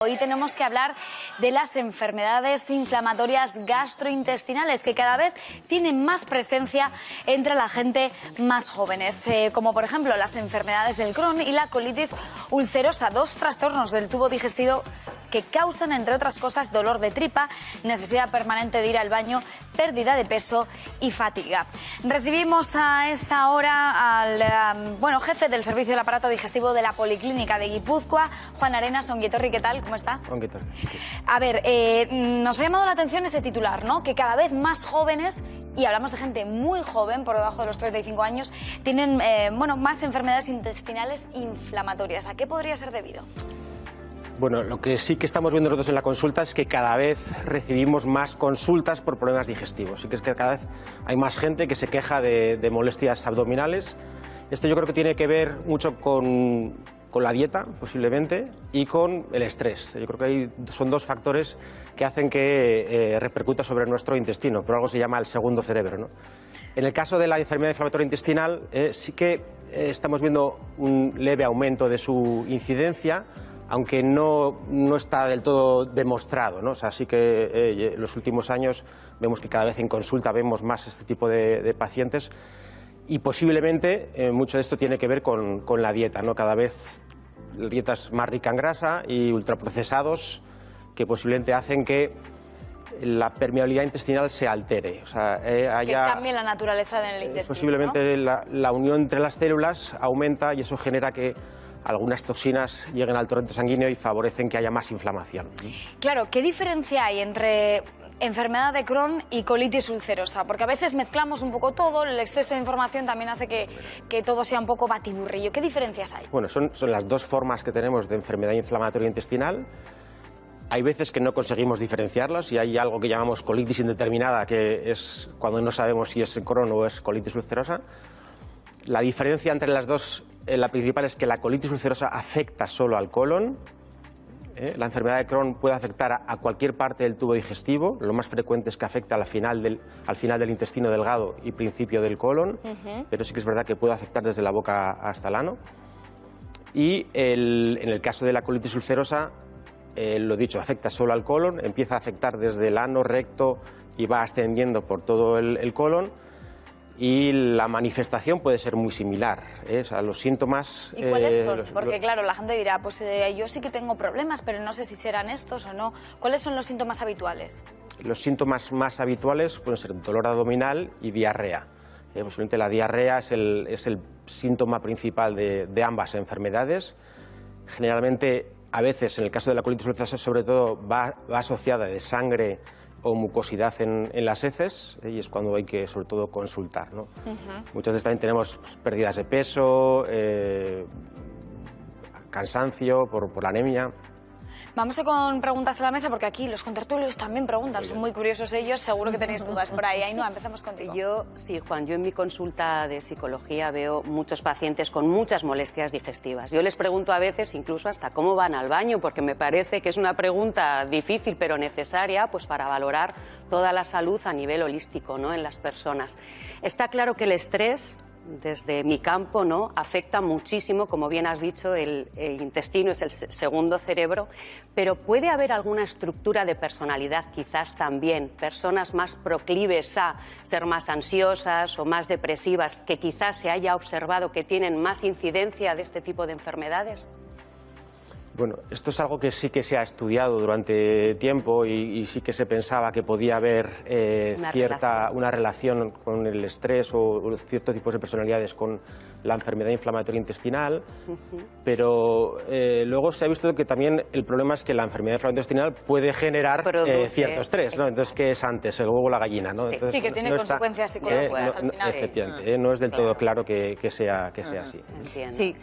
Hoy tenemos que hablar de las enfermedades inflamatorias gastrointestinales que cada vez tienen más presencia entre la gente más jóvenes, como por ejemplo las enfermedades del Crohn y la colitis ulcerosa, dos trastornos del tubo digestivo que causan, entre otras cosas, dolor de tripa, necesidad permanente de ir al baño, pérdida de peso y fatiga. Recibimos a esta hora al jefe del servicio del aparato digestivo de la Policlínica de Guipúzcoa, Juan Arenas. Onguietorri, ¿qué tal? ¿Cómo está? Onguietorri. A ver, nos ha llamado la atención ese titular, ¿no? Que cada vez más jóvenes, y hablamos de gente muy joven, por debajo de los 35 años, tienen más enfermedades intestinales inflamatorias. ¿A qué podría ser debido? Bueno, lo que sí que estamos viendo nosotros en la consulta es que cada vez recibimos más consultas por problemas digestivos. Sí que es que cada vez hay más gente que se queja de molestias abdominales. Esto yo creo que tiene que ver mucho con la dieta, posiblemente, y con el estrés. Yo creo que son dos factores que hacen que repercuta sobre nuestro intestino, por algo se llama el segundo cerebro, ¿no? En el caso de la enfermedad inflamatoria intestinal, sí que estamos viendo un leve aumento de su incidencia, aunque no está del todo demostrado, ¿no? O sea, sí que en los últimos años vemos que cada vez en consulta vemos más este tipo de pacientes y posiblemente mucho de esto tiene que ver con la dieta, ¿no? Cada vez la dieta es más rica en grasa y ultraprocesados que posiblemente hacen que la permeabilidad intestinal se altere. O sea, que cambie la naturaleza del intestino. Posiblemente, ¿no? la unión entre las células aumenta y eso genera que algunas toxinas lleguen al torrente sanguíneo y favorecen que haya más inflamación. Claro, ¿qué diferencia hay entre enfermedad de Crohn y colitis ulcerosa? Porque a veces mezclamos un poco todo, el exceso de información también hace que todo sea un poco batiburrillo. ¿Qué diferencias hay? Bueno, son las dos formas que tenemos de enfermedad inflamatoria intestinal. Hay veces que no conseguimos diferenciarlas y hay algo que llamamos colitis indeterminada, que es cuando no sabemos si es Crohn o es colitis ulcerosa. La diferencia entre las dos, la principal, es que la colitis ulcerosa afecta solo al colon. La enfermedad de Crohn puede afectar a cualquier parte del tubo digestivo. Lo más frecuente es que afecta al final del intestino delgado y principio del colon, pero sí que es verdad que puede afectar desde la boca hasta el ano. Y en el caso de la colitis ulcerosa, lo dicho, afecta solo al colon, empieza a afectar desde el ano, recto y va ascendiendo por todo el colon. Y la manifestación puede ser muy similar, ¿eh? O sea, los síntomas... ¿Y cuáles son? Porque claro, la gente dirá, pues yo sí que tengo problemas, pero no sé si serán estos o no. ¿Cuáles son los síntomas habituales? Los síntomas más habituales pueden ser dolor abdominal y diarrea. Posiblemente la diarrea es el síntoma principal de ambas enfermedades. Generalmente, a veces, en el caso de la colitis ulcerosa, sobre todo, va asociada de sangre o mucosidad en las heces, y es cuando hay que, sobre todo, consultar, ¿no? Muchas veces también tenemos pérdidas de peso, cansancio por la anemia. Vamos con preguntas a la mesa, porque aquí los contertulios también preguntan, son muy curiosos ellos, seguro que tenéis dudas por ahí. Ainhoa, empezamos contigo. Sí, Juan, yo en mi consulta de psicología veo muchos pacientes con muchas molestias digestivas. Yo les pregunto a veces incluso hasta cómo van al baño, porque me parece que es una pregunta difícil pero necesaria, pues, para valorar toda la salud a nivel holístico, ¿no?, en las personas. Está claro que el estrés, desde mi campo, ¿no?, afecta muchísimo, como bien has dicho, el intestino es el segundo cerebro, pero ¿puede haber alguna estructura de personalidad quizás también, personas más proclives a ser más ansiosas o más depresivas, que quizás se haya observado que tienen más incidencia de este tipo de enfermedades? Bueno, esto es algo que sí que se ha estudiado durante tiempo y sí que se pensaba que podía haber una relación con el estrés o ciertos tipos de personalidades con la enfermedad inflamatoria intestinal, pero luego se ha visto que también el problema es que la enfermedad inflamatoria intestinal puede generar cierto estrés, ¿no? Entonces, ¿qué es antes, el huevo o la gallina, ¿no? Entonces, sí, que tiene consecuencias psicológicas al final. Efectivamente, no es del todo claro que sea así. Entiendo. Sí,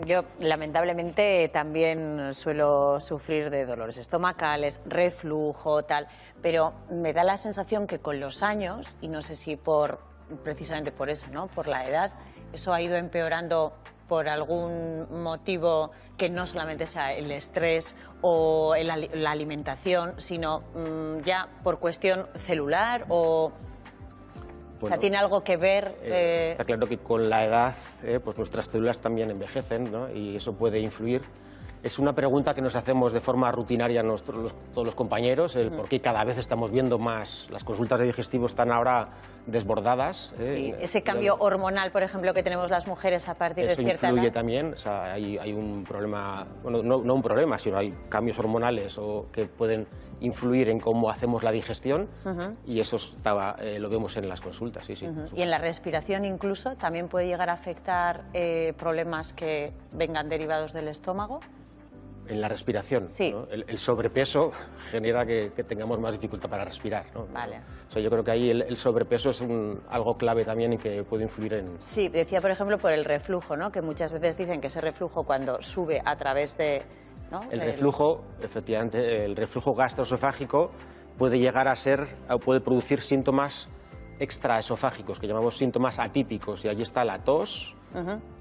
yo lamentablemente también suelo sufrir de dolores estomacales, reflujo, tal, pero me da la sensación que con los años, y no sé si precisamente por eso, ¿no?, por la edad, eso ha ido empeorando por algún motivo que no solamente sea el estrés o la alimentación, sino ya por cuestión celular o... Bueno, o sea, ¿tiene algo que ver? Está claro que con la edad pues nuestras células también envejecen, ¿no?, y eso puede influir Es una pregunta que nos hacemos de forma rutinaria todos los compañeros, el por qué cada vez estamos viendo más, las consultas de digestivo están ahora desbordadas. Sí, ese cambio hormonal, por ejemplo, que tenemos las mujeres a partir de cierta edad. Eso influye también, o sea, hay un problema, bueno, no un problema, sino hay cambios hormonales que pueden influir en cómo hacemos la digestión y eso lo vemos en las consultas, sí, sí. Y en la respiración incluso también puede llegar a afectar problemas que vengan derivados del estómago. En la respiración, sí. ¿no? El sobrepeso genera que tengamos más dificultad para respirar, ¿no? Vale. O sea, yo creo que ahí el sobrepeso es algo clave también y que puede influir en... Sí, decía por ejemplo por el reflujo, ¿no? Que muchas veces dicen que ese reflujo cuando sube a través de... ¿no? El reflujo, efectivamente, el reflujo gastroesofágico puede llegar a puede producir síntomas extraesofágicos, que llamamos síntomas atípicos, y allí está la tos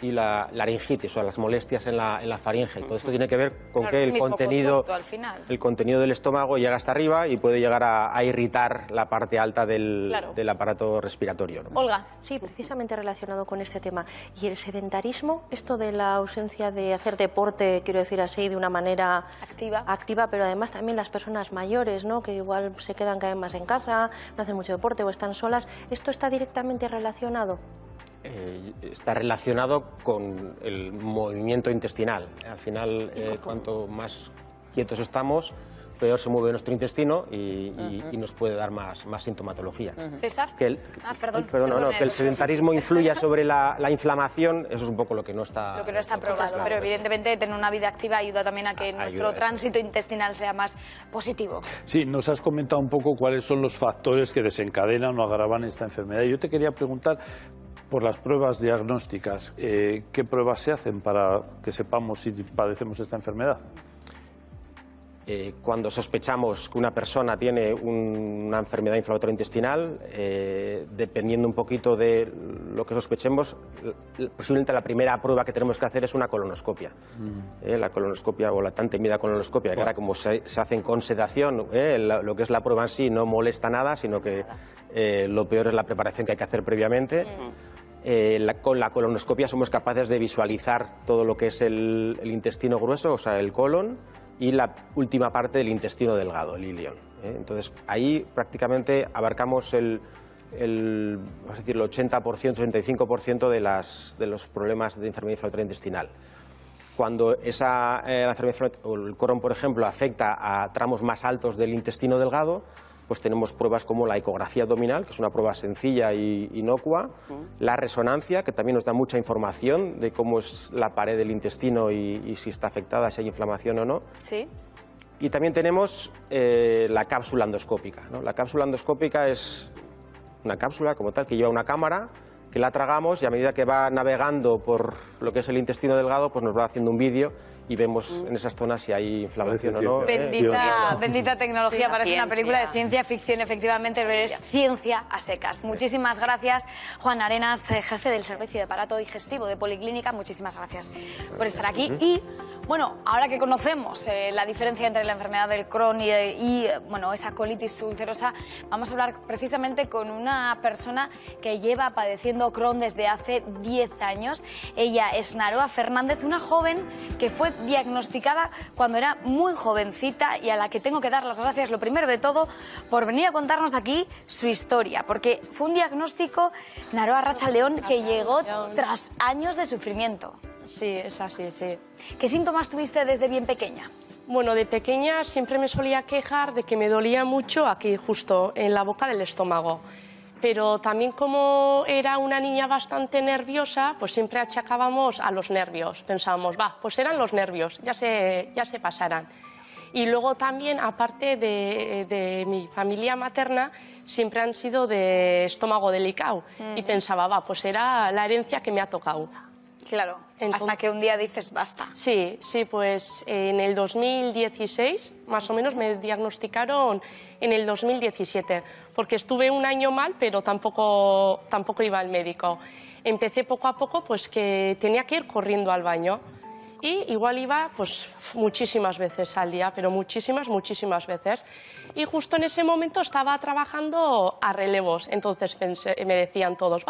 y la laringitis, o sea, las molestias en la faringe. Todo esto tiene que ver con que el contenido del estómago llega hasta arriba y puede llegar a irritar la parte alta del aparato respiratorio, ¿no? Olga. Sí, precisamente relacionado con este tema. ¿Y el sedentarismo? Esto de la ausencia de hacer deporte, quiero decir así, de una manera activa, pero además también las personas mayores, ¿no? Que igual se quedan cada vez más en casa, no hacen mucho deporte o están solas. ¿Esto está directamente relacionado? Está relacionado con el movimiento intestinal. Al final, cuanto más quietos estamos, peor se mueve nuestro intestino y nos puede dar más sintomatología. César. Que el sedentarismo influya sobre la inflamación, eso es un poco lo que no está... Lo que no está probado, pero evidentemente tener una vida activa ayuda también a que nuestro tránsito intestinal sea más positivo. Sí, nos has comentado un poco cuáles son los factores que desencadenan o agravan esta enfermedad. Yo te quería preguntar por las pruebas diagnósticas. ¿Qué pruebas se hacen para que sepamos si padecemos esta enfermedad? Cuando sospechamos que una persona tiene una enfermedad inflamatoria intestinal, dependiendo un poquito de lo que sospechemos, posiblemente la primera prueba que tenemos que hacer es una colonoscopia. La colonoscopia o la tan temida colonoscopia, que ahora como se hacen con sedación, lo que es la prueba en sí no molesta nada, sino que lo peor es la preparación que hay que hacer previamente. Con la colonoscopia somos capaces de visualizar todo lo que es el intestino grueso, o sea, el colon, y la última parte del intestino delgado, el ilion. Entonces, ahí prácticamente abarcamos el 80%, 85% de los problemas de enfermedad inflamatoria intestinal. Cuando la enfermedad o el colon, por ejemplo, afecta a tramos más altos del intestino delgado, pues tenemos pruebas como la ecografía abdominal, que es una prueba sencilla e inocua, la resonancia, que también nos da mucha información de cómo es la pared del intestino y si está afectada, si hay inflamación o no. Sí. Y también tenemos la cápsula endoscópica, ¿no? La cápsula endoscópica es una cápsula como tal que lleva una cámara, que la tragamos y a medida que va navegando por lo que es el intestino delgado, pues nos va haciendo un vídeo y vemos en esas zonas si hay inflamación o no. Bendita tecnología, parece una película de ciencia ficción, efectivamente, pero es ciencia a secas. Muchísimas gracias, Juan Arenas, jefe del Servicio de Aparato Digestivo de Policlínica, muchísimas gracias por estar aquí. Y, bueno, ahora que conocemos la diferencia entre la enfermedad del Crohn y bueno, esa colitis ulcerosa, vamos a hablar precisamente con una persona que lleva padeciendo Crohn desde hace 10 años. Ella es Naroa Fernández, una joven que fue diagnosticada cuando era muy jovencita y a la que tengo que dar las gracias, lo primero de todo, por venir a contarnos aquí su historia, porque fue un diagnóstico, Naroa Arratsaldeon, que llegó tras años de sufrimiento. Sí, es así, sí. ¿Qué síntomas tuviste desde bien pequeña? Bueno, de pequeña siempre me solía quejar de que me dolía mucho aquí, justo en la boca del estómago. Pero también como era una niña bastante nerviosa, pues siempre achacábamos a los nervios. Pensábamos, pues eran los nervios, ya se pasarán. Y luego también, aparte de mi familia materna, siempre han sido de estómago delicado. Y pensaba, pues era la herencia que me ha tocado. Claro, hasta que un día dices basta. Sí, pues en el 2016, más o menos, me diagnosticaron en el 2017, porque estuve un año mal, pero tampoco iba al médico. Empecé poco a poco, pues que tenía que ir corriendo al baño. y igual iba pues muchísimas veces al día, pero muchísimas veces. Y justo en ese momento estaba trabajando a relevos, entonces me decían todos,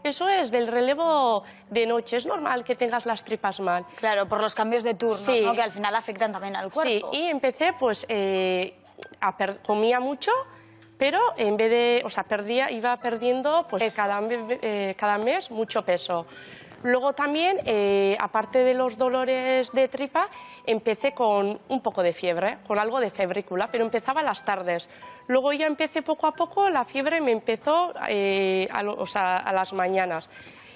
eso es del relevo de noche, es normal que tengas las tripas mal. Claro, por los cambios de turno, Sí. ¿no? Que al final afectan también al cuerpo. Sí, y empecé pues comía mucho, pero en vez de, o sea, iba perdiendo pues Peso. cada mes mucho peso. Luego también, aparte de los dolores de tripa, empecé con un poco de fiebre, con algo de febrícula, pero empezaba a las tardes. Luego ya empecé poco a poco, la fiebre me empezó a las mañanas.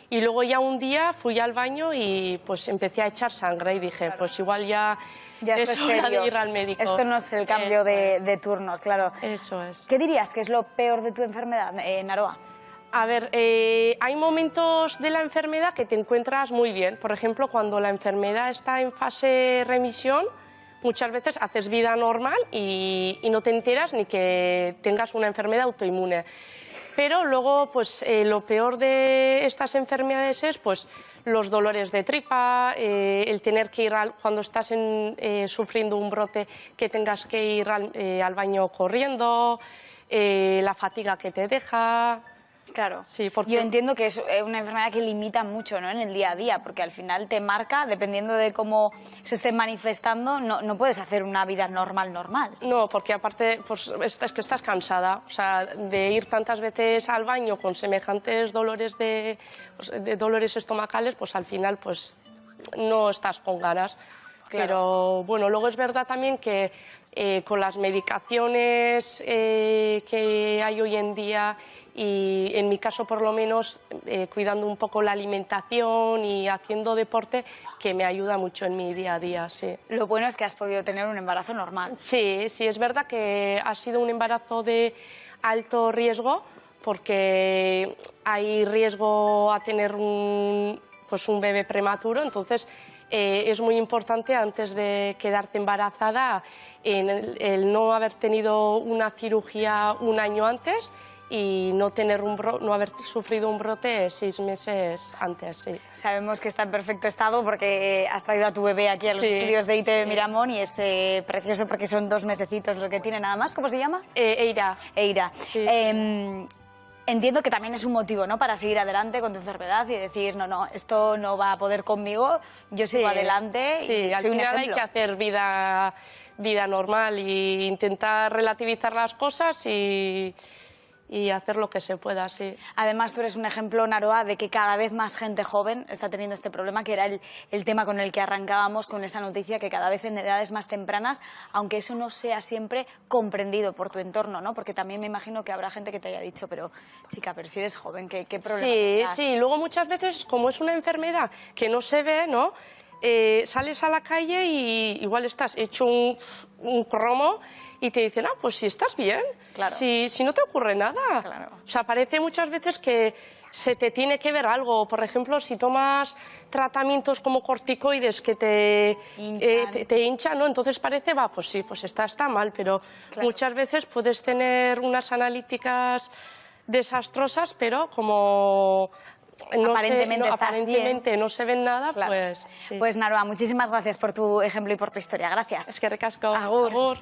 Y luego ya un día fui al baño y pues empecé a echar sangre y dije, pues igual ya esto es hora de ir al médico. Esto no es el cambio de turnos, claro. Eso es. ¿Qué dirías que es lo peor de tu enfermedad, Naroa? A ver, hay momentos de la enfermedad que te encuentras muy bien. Por ejemplo, cuando la enfermedad está en fase remisión, muchas veces haces vida normal y no te enteras ni que tengas una enfermedad autoinmune. Pero luego, pues lo peor de estas enfermedades es pues los dolores de tripa, el tener que ir cuando estás sufriendo un brote, que tengas que ir al baño corriendo, la fatiga que te deja. Claro, Sí, porque- yo entiendo que es una enfermedad que limita mucho, ¿no? En el día a día, porque al final te marca, dependiendo de cómo se esté manifestando, no puedes hacer una vida normal. No, porque aparte pues, es que estás cansada, o sea, de ir tantas veces al baño con semejantes dolores de dolores estomacales, pues al final pues no estás con ganas. Claro. Pero bueno, luego es verdad también que con las medicaciones que hay hoy en día y en mi caso por lo menos cuidando un poco la alimentación y haciendo deporte, que me ayuda mucho en mi día a día, sí. Lo bueno es que has podido tener un embarazo normal. Sí, sí, es verdad que ha sido un embarazo de alto riesgo porque hay riesgo a tener un bebé prematuro, entonces es muy importante antes de quedarte embarazada el no haber tenido una cirugía un año antes y no haber sufrido un brote 6 meses antes, sí. Sabemos que está en perfecto estado porque has traído a tu bebé aquí a los Sí, estudios de ITV sí. Miramón y es precioso porque son 2 mesecitos lo que tiene nada más. ¿Cómo se llama? Eira. Eira. Sí. Entiendo que también es un motivo, ¿no?, para seguir adelante con tu enfermedad y decir, no, esto no va a poder conmigo, yo sigo adelante Sí, y al soy un final hay ejemplo. que hacer vida normal e intentar relativizar las cosas y hacer lo que se pueda, sí. Además, tú eres un ejemplo, Naroa, de que cada vez más gente joven está teniendo este problema, que era el tema con el que arrancábamos con esa noticia, que cada vez en edades más tempranas, aunque eso no sea siempre comprendido por tu entorno, ¿no? Porque también me imagino que habrá gente que te haya dicho, pero chica, pero si eres joven, ¿qué problema Sí, tendrás? sí, luego muchas veces, como es una enfermedad que no se ve, ¿no? Sales a la calle y igual estás hecho un cromo y te dicen, pues si estás bien, Claro. si no te ocurre nada. Claro. O sea, parece muchas veces que se te tiene que ver algo. Por ejemplo, si tomas tratamientos como corticoides que te hinchan, ¿no? Entonces parece, pues sí, pues está mal, pero Claro. muchas veces puedes tener unas analíticas desastrosas, pero como Aparentemente no se ven nada, Claro. pues sí. Pues Naroa, muchísimas gracias por tu ejemplo y por tu historia. Gracias. Es que recasco. Agur. Agur.